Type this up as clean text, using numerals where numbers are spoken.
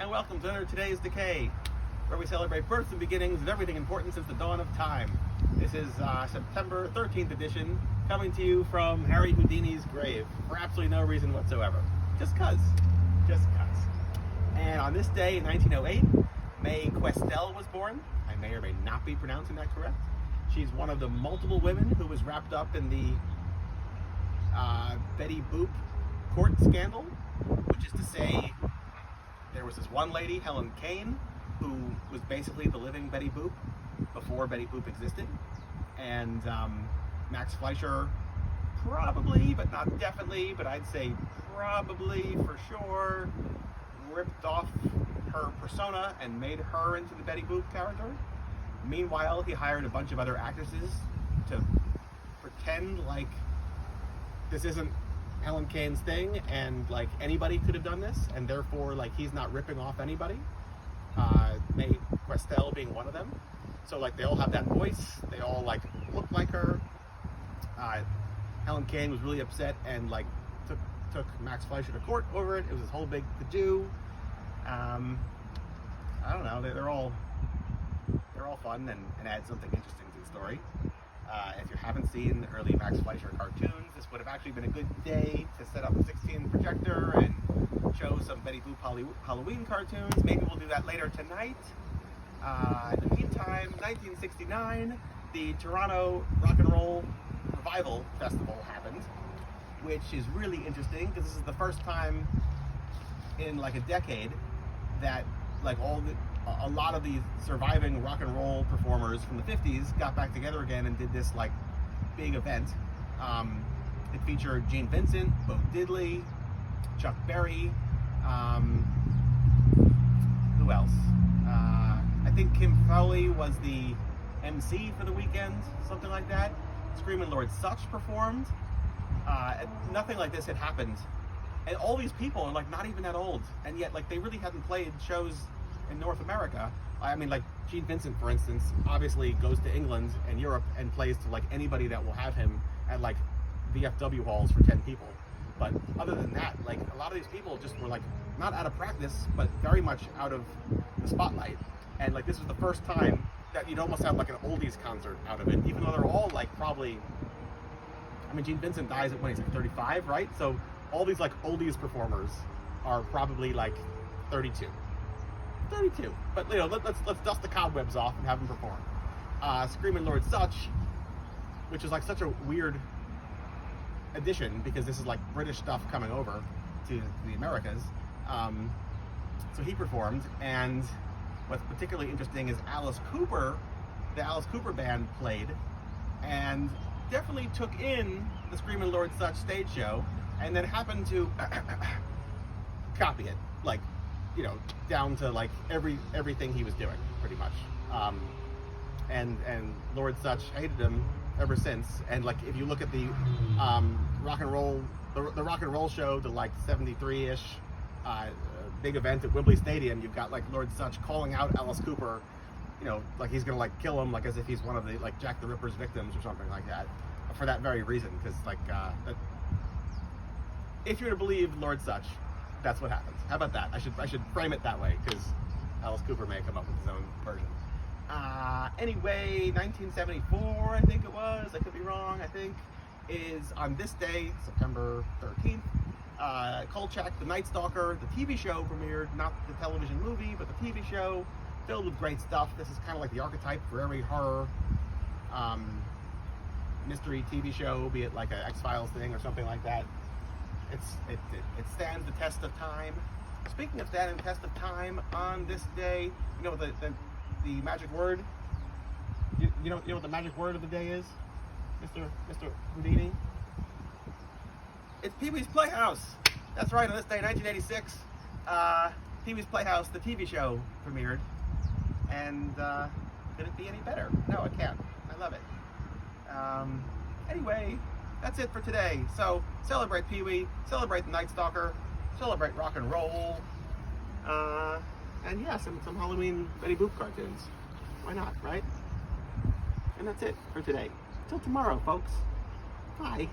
and welcome to today's Decay, where we celebrate births and beginnings of everything important since the dawn of time. This is September 13th edition, coming to you from Harry Houdini's grave, for absolutely no reason whatsoever. Just cuz. And on this day in 1908, Mae Questel was born. I may or may not be pronouncing that correct. She's one of the multiple women who was wrapped up in the Betty Boop court scandal, which is to say, there was this one lady, Helen Kane, who was basically the living Betty Boop before Betty Boop existed, and Max Fleischer probably, but not definitely, but I'd say probably for sure, ripped off her persona and made her into the Betty Boop character. Meanwhile, he hired a bunch of other actresses to pretend like this isn't Helen Kane's thing, and like anybody could have done this, and therefore like he's not ripping off anybody. Mae Questel being one of them. So like they all have that voice, they all like look like her. Helen Kane was really upset and like took Max Fleischer to court over it. It was this whole big to-do. I don't know. They're all fun and add something interesting to the story. If you haven't seen early Max Fleischer cartoons, this would have actually been a good day to set up a 16 projector and show some Betty Boop Halloween cartoons. Maybe we'll do that later tonight. In the meantime, 1969, the Toronto Rock and Roll Revival Festival happened, which is really interesting because this is the first time in like a decade that like a lot of these surviving rock and roll performers from the 50s got back together again and did this like big event. It featured Gene Vincent, Bo Diddley, Chuck Berry, who else? I think Kim Fowley was the MC for the weekend, something like that. Screamin' Lord Sutch performed. Nothing like this had happened. And all these people are like not even that old, and yet like they really hadn't played shows in North America. I mean, like Gene Vincent, for instance, obviously goes to England and Europe and plays to like anybody that will have him at like VFW halls for 10 people. But other than that, like a lot of these people just were like not out of practice, but very much out of the spotlight. And like this was the first time that you'd almost have like an oldies concert out of it, even though they're all like probably, I mean, Gene Vincent dies when he's like 35, right? So all these like oldies performers are probably like 32. But you know, let's dust the cobwebs off and have them perform. Screamin' Lord Sutch, which is like such a weird addition because this is like British stuff coming over to the Americas. So he performed, and what's particularly interesting is Alice Cooper, the Alice Cooper band played, and definitely took in the Screamin' Lord Sutch stage show, and then happened to copy it, like, you know, down to like everything he was doing, pretty much. And Lord Sutch hated him ever since. And like, if you look at the rock and roll show, the like 73-ish big event at Wembley Stadium, you've got like Lord Sutch calling out Alice Cooper, you know, like he's gonna like kill him, like as if he's one of the like Jack the Ripper's victims or something like that, for that very reason. Because like, if you're to believe Lord Sutch, that's what happens. How about that? I should frame it that way, because Alice Cooper may come up with his own version. Anyway, 1974, I think it was, I could be wrong, I think, is on this day, September 13th, Kolchak, the Night Stalker, the TV show premiered, not the television movie, but the TV show, filled with great stuff. This is kind of like the archetype for every horror mystery TV show, be it like an X-Files thing or something like that. It stands the test of time. Speaking of standing the test of time, on this day, you know the magic word. You know what the magic word of the day is, Mr. Houdini. It's Pee-wee's Playhouse. That's right. On this day, 1986, Pee-wee's Playhouse, the TV show, premiered, and could it be any better? No, it can't. I love it. Anyway. That's it for today. So celebrate Pee-wee, celebrate the Night Stalker, celebrate rock and roll, and yeah, some Halloween Betty Boop cartoons. Why not, right? And that's it for today. Till tomorrow, folks. Bye.